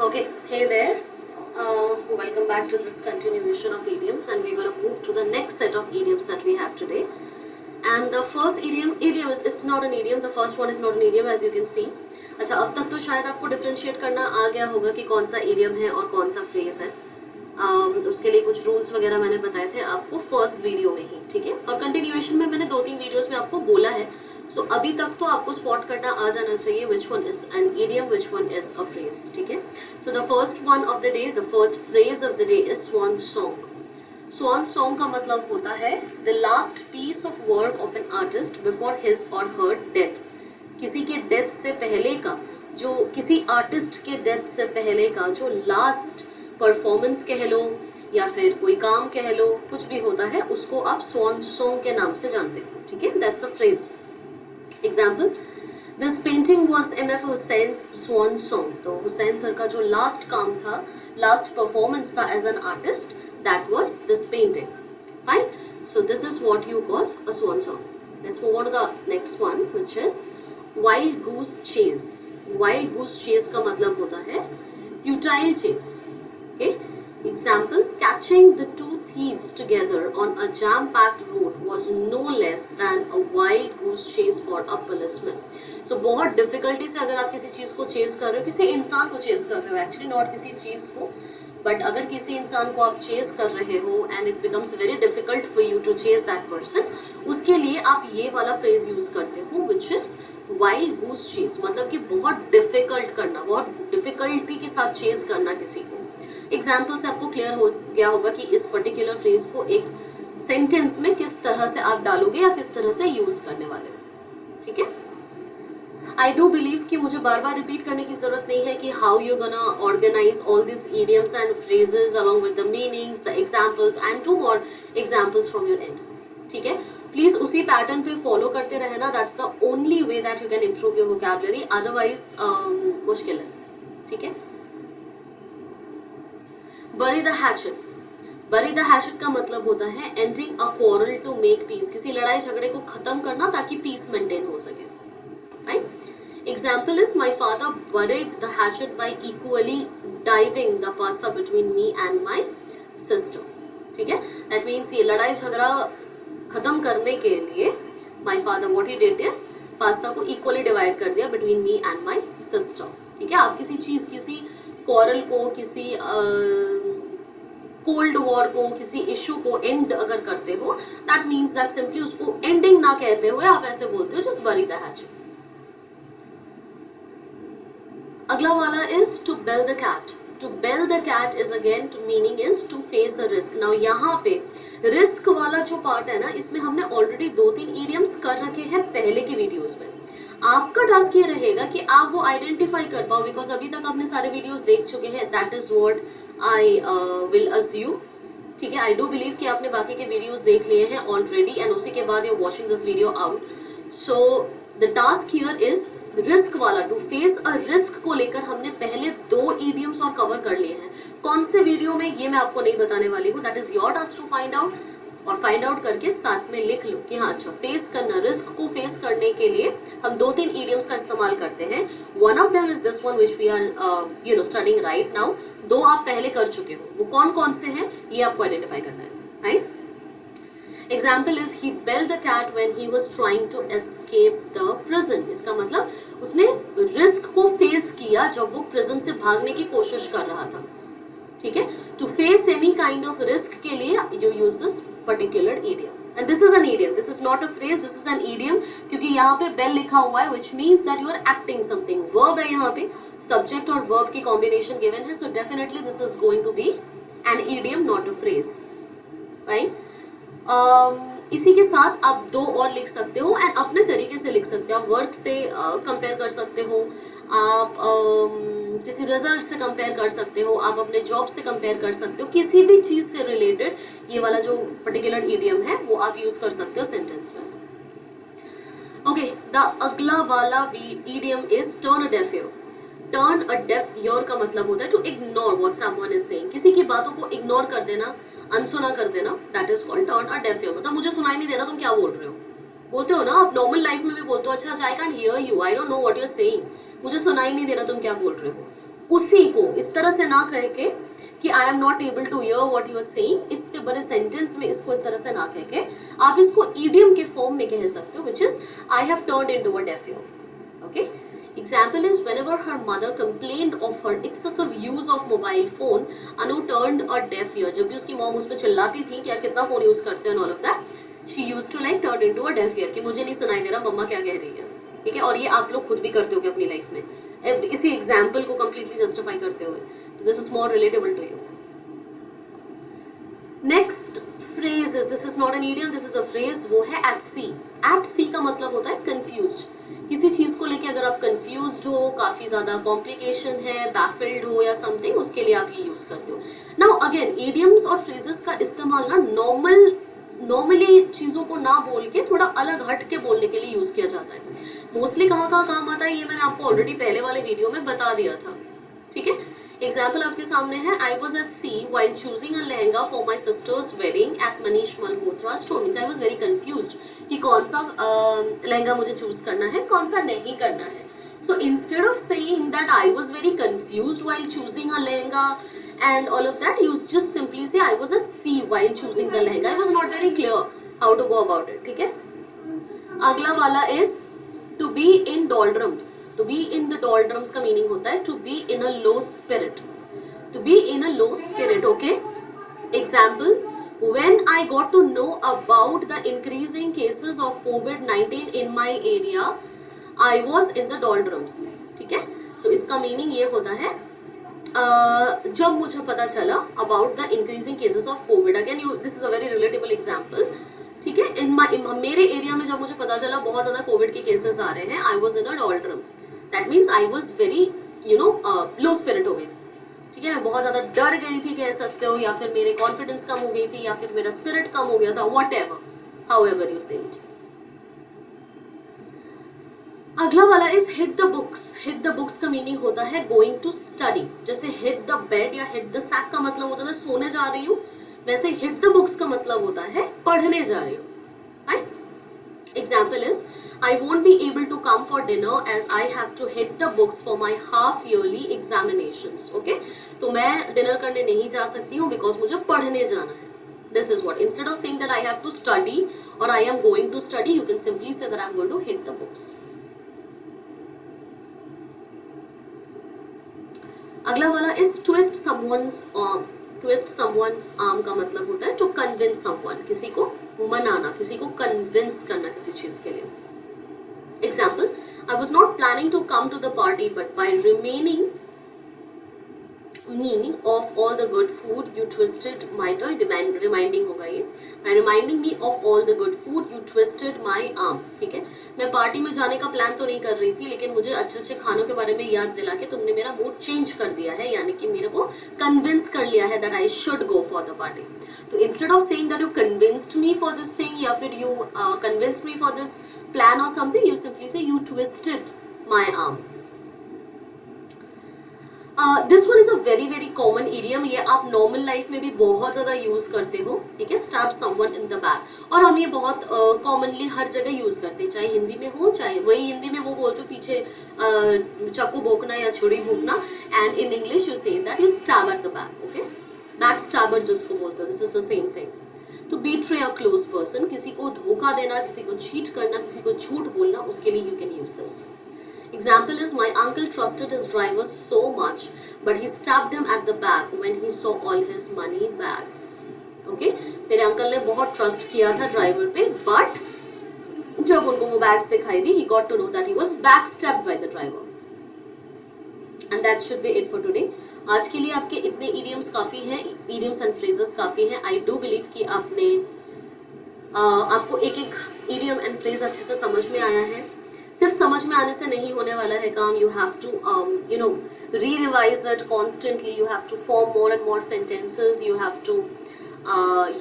Okay, hey there. Welcome back to this continuation of idioms, and we're going to move to the next set of idioms that we have today. And the first idiom is, it's not an idiom, the first one is not an idiom as you can see. अच्छा, अब तक तो शायद आपको differentiate करना आ गया होगा कि कौन सा इडियम है और कौन सा फ्रेज है. उसके लिए कुछ रूल्स वगैरह मैंने बताए थे आपको फर्स्ट वीडियो में ही, ठीक है. और कंटिन्यूएशन में मैंने 2-3 वीडियोस में आपको बोला है. सो अभी तक तो आपको स्पॉट करना आ जाना चाहिए which one is an idiom, which one is a phrase, ठीक है. So the first one of the day, the first phrase of the day is swan song. Swan song का मतलब होता है the last piece of work of an artist before his or her death. किसी के death से पहले का, जो किसी आर्टिस्ट के डेथ से पहले का जो लास्ट परफॉर्मेंस कह लो या फिर कोई काम कह लो, कुछ भी होता है, उसको आप स्वान सॉन्ग के नाम से जानते हो, ठीक है. That's a phrase. Example, this painting was M.F. Husain's swan song. तो हुसैन सर का जो लास्ट काम था, लास्ट परफॉर्मेंस था as an artist, that was this painting. Fine. So this is what you call a swan song. Let's move on to the next one which is wild goose chase. Wild goose chase का मतलब होता है futile chase. Okay. Example, catching the two thieves together on a jam-packed road was no less than a wild goose chase for a policeman. So बहुत difficulty से अगर आप किसी चीज को चेस कर रहे हो, किसी इंसान को चेस कर रहे हो, एक्चुअली नॉट किसी चीज को, बट अगर किसी इंसान को आप चेस कर रहे हो and it becomes very difficult for you to chase that person, उसके लिए आप ये वाला फ्रेज यूज करते हो which is wild goose chase. मतलब कि बहुत डिफिकल्ट करना, बहुत डिफिकल्टी के साथ चेस करना किसी को. एग्जाम्पल से आपको क्लियर हो गया होगा कि इस पर्टिकुलर फ्रेज को एक सेंटेंस में किस तरह से आप डालोगे या किस तरह से यूज करने वाले हो, ठीक है. आई डू बिलीव कि मुझे बार बार रिपीट करने की जरूरत नहीं है कि how you gonna organise all this idioms and phrases along with the meanings, the examples and 2 more examples from your end, ठीक है. प्लीज उसी पैटर्न पे फॉलो करते रहना. That's the only way that you can improve your vocabulary, otherwise मुश्किल है, ठीक है. Bury the hatchet. Bury the hatchet का मतलब होता है ending a quarrel to make peace. किसी लड़ाई झगड़े को खत्म करना ताकि पीस मेंटेन हो सके. Right? Example is my father buried the hatchet by equally diving the pasta between me and my sister. ठीक है? That means ये लड़ाई झगड़ा खत्म करने के लिए my father what he did is pasta को equally divide कर दिया between me and my sister. ठीक है? आप किसी चीज, किसी क्वारल को, किसी कोल्ड वॉर को, किसी इश्यू को एंड अगर करते हो, दैट मीन्स दैट सिंपली उसको एंडिंग ना कहते हुए आप ऐसे बोलते हो जस्ट बरी द हैचेट. अगला वाला is to bell the cat. To bell the cat is again meaning is to face a risk. Now यहाँ पे रिस्क वाला जो पार्ट है ना, इसमें हमने ऑलरेडी 2-3 इडियम्स कर रखे हैं पहले के वीडियोस में. आपका टास्क ये रहेगा कि आप वो आइडेंटिफाई कर पाओ, बिकॉज अभी तक आपने सारे वीडियोस देख चुके हैं. That is what I will assume, ठीक है. आई डू बिलीव कि आपने बाकी के वीडियोस देख लिए हैं ऑलरेडी एंड उसी के बाद you are watching this video out. So the task here is risk वाला. टू फेस अ रिस्क को लेकर हमने पहले 2 इडियम्स और कवर कर लिए हैं. कौन से वीडियो में ये मैं आपको नहीं बताने वाली हूँ. That is your task to find out, और फाइंड आउट करके साथ में लिख लो कि हाँ अच्छा, फेस करना, रिस्क को फेस करने के लिए हम 2-3 इडियम्स का इस्तेमाल करते हैं. One of them is this one which we are studying right now. 2 आप पहले कर चुके हो, वो कौन कौन से हैं ये आपको आइडेंटिफाई करना है, right. Example is he belled the cat when he was trying to escape the prison. इसका मतलब उसने रिस्क को फेस किया जब वो प्रिजन से भागने की कोशिश कर रहा था, ठीक है. To face any kind of risk के लिए you use this particular idiom, and this is an idiom. This is not a phrase, this is an idiom, क्योंकि यहाँ पे बेल लिखा हुआ है which means that you are acting something. Verb है यहाँ पे, सब्जेक्ट और वर्ब की कॉम्बिनेशन गिवन है, so definitely this is going to be an idiom, not a phrase, right. इसी के साथ आप 2 और लिख सकते हो एंड अपने तरीके से लिख सकते हो. आप वर्क से कंपेयर कर सकते हो, आप किसी रिजल्ट से कंपेयर कर सकते हो, आप अपने जॉब से कंपेयर कर सकते हो, किसी भी चीज से रिलेटेड ये वाला जो पर्टिकुलर इडियम है वो आप यूज कर सकते हो सेंटेंस में. ओके, द अगला वाला idiom is turn a deaf ear. Turn a deaf ear का मतलब होता है to ignore what someone is saying. किसी की बातों को इग्नोर कर देना, अनसुना कर देना, that is called turn a deaf year. मतलब मुझे सुनाई नहीं देना तुम क्या बोल रहे हो. बोलते हो ना आप नॉर्मल लाइफ में भी बोलते हो, अच्छा I can hear you, I don't know what you are saying, मुझे सुनाई नहीं देना तुम क्या बोल रहे हो. उसी को इस तरह से ना कह के कि I am not able to hear what you are saying, इसके बड़े सेंटेंस में इसको इस तरह से ना कह के आप इसको ईडियम के फॉर्म में कह सकते हो, which is I have turned into a deaf year. Okay, example is whenever her mother complained of her excessive use of mobile phone, Anu turned a deaf ear. जब भी उसकी मॉम उस पर चिल्लाती थी कि यार कितना फोन यूज करते हैं and all of that, she used to like turn into a deaf ear कि मुझे नहीं सुनाई दे रहा मम्मा क्या कह रही है. ठीक है, और ये आप लोग खुद भी करते होगे अपनी लाइफ में इसी एग्जाम्पल को कंप्लीटली जस्टिफाई करते हुए. तो this is more relatable to you. Next phrase is, this is not an idiom, this is a phrase, वो है एट सी. एट सी का मतलब होता है कंफ्यूज्ड. किसी चीज को लेके अगर आप कंफ्यूज्ड हो, काफी ज्यादा कॉम्प्लिकेशन है, बैफिल्ड हो या समथिंग, उसके लिए आप ये यूज करते हो. नाउ अगेन ईडियम्स और फ्रेजेस का इस्तेमाल ना नॉर्मली चीजों को ना बोल के थोड़ा अलग हट के बोलने के लिए यूज किया जाता है. मोस्टली कहाँ कहाँ काम आता है ये मैंने आपको ऑलरेडी पहले वाले वीडियो में बता दिया था. ठीक है, एग्जाम्पल आपके सामने है. I was at sea while choosing a lehenga for my sister's wedding at Manish Malhotra store. Means I was very confused कि कौन सा लहंगा मुझे चूज करना है, कौन सा नहीं करना है. So instead of saying that I was very confused while choosing a lehenga and all of that, you just simply say I was at sea while choosing the lehenga. I was not very clear how to go about it. ठीक है, अगला वाला is to be in doldrums. To be in the doldrums का meaning होता है to be in a low spirit. To be in a low spirit. Okay, example, when I got to know about the increasing cases of COVID-19 in my area, I was in the doldrums. ठीक है, so इसका meaning ये होता है जब मुझे पता चला about the increasing cases of Covid. Again you, this is a very relatable example. ठीक है, मेरे एरिया में जब मुझे पता चला बहुत ज्यादा कोविड के केसेस आ रहे हैं, I was in a doldrum. That means I was very low spirit हो गई. ठीक है, मैं बहुत ज्यादा डर गई थी कह सकते हो, या फिर मेरे कॉन्फिडेंस कम हो गई थी, या फिर मेरा स्पिरिट कम हो गया था, what ever, how ever you से इट. अगला वाला is hit the books. Hit the books का मीनिंग होता है गोइंग टू स्टडी. जैसे हिट द बेड या हिट द सैक का मतलब होता है सोने जा रही हूँ, वैसे हिट द बुक्स का मतलब होता है पढ़ने जा रही हूँ. Example is I won't be able to come for dinner as I have to hit the books for my half yearly examinations. Okay, तो मैं डिनर करने नहीं जा सकती हूँ बिकॉज मुझे पढ़ने जाना है. This is what, instead of saying that I have to study or I am going to study, you can simply say that I am going to hit the books. अगला वाला is twist someone's arm. Twist someone's arm का मतलब होता है to convince someone, किसी को मनाना, किसी को कन्विंस करना किसी चीज के लिए. Example, I was not planning to come to the party but by remaining meaning of all the good food you twisted my toy. reminding होगा ये, by reminding me of all the good food you twisted my arm. ठीक है, मैं party में जाने का plan तो नहीं कर रही थी, लेकिन मुझे अच्छे अच्छे खानों के बारे में याद दिला के तुमने मेरा मूड चेंज कर दिया है, यानी कि मेरे को कन्विंस कर लिया है that I should go for the party. तो instead of saying that you convinced me for this thing या फिर you convinced me for this plan or something, you simply say you twisted my arm. This one is a very very common idiom. ये आप normal life में भी बहुत ज्यादा use करते हो. ठीक है, stab someone in the back, और हम ये बहुत कॉमनली हर जगह यूज करते हैं, चाहे हिंदी में हो, चाहे वही हिंदी में वो बोलते हो पीछे चाकू भोंकना या छुरी भोंकना, and in English you say that you stab at the back. Okay, back stabber जिसको बोलते हो, this is the same thing. To betray a close person, किसी को धोखा देना, किसी को चीट करना, किसी को झूठ बोलना, उसके लिए you can use this. Example is, my uncle trusted his driver so much, but he stabbed him at the back when he saw all his money bags. Okay, मेरे अंकल ने बहुत ट्रस्ट किया था ड्राइवर पे, but जब उनको वो bags दिखाई दी, he got to know that he was backstabbed by the driver. And that should be it for today. आज के लिए आपके इतने idioms काफी हैं, idioms and phrases काफी हैं. I do believe कि आपको एक एक idiom and phrase अच्छे से समझ में आया है. सिर्फ समझ में आने से नहीं होने वाला है काम. You have to re-revise it constantly. You have to form more and more sentences. You have to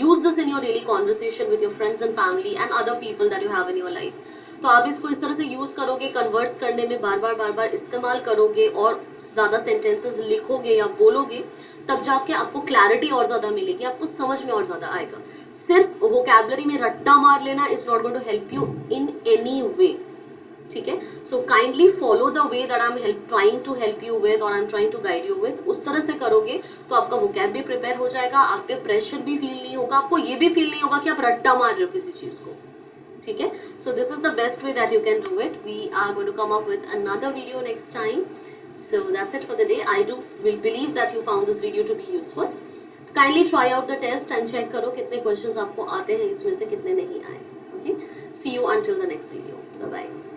use this in your daily conversation with your friends and family and other people that you have in your life. तो आप इसको इस तरह से use करोगे, converts करने में बार बार इस्तेमाल करोगे और ज्यादा सेंटेंसेस लिखोगे या बोलोगे, तब जाके आपको क्लैरिटी और ज्यादा मिलेगी, आपको समझ में और ज्यादा आएगा. सिर्फ वोकैबुलरी में रट्टा मार लेना is not going to help you in any way. ठीक है. So kindly follow the way that I am trying to help you with और I am trying to guide you with. उस तरह से करोगे तो आपका वोकैब भी प्रिपेयर हो जाएगा, आप पे प्रेशर भी फील नहीं होगा, आपको ये भी फील नहीं होगा कि आप रट्टा मार रहे हो किसी चीज को. ठीक है. So this is the best way that you can do it. We are going to come up with another video next time. So that's it for the day. I will believe that you found this video to be useful. Kindly try out the test and check करो कितने questions आपको आते हैं, इसमें से कितने नहीं आए. Okay. See you until the next video. Bye bye.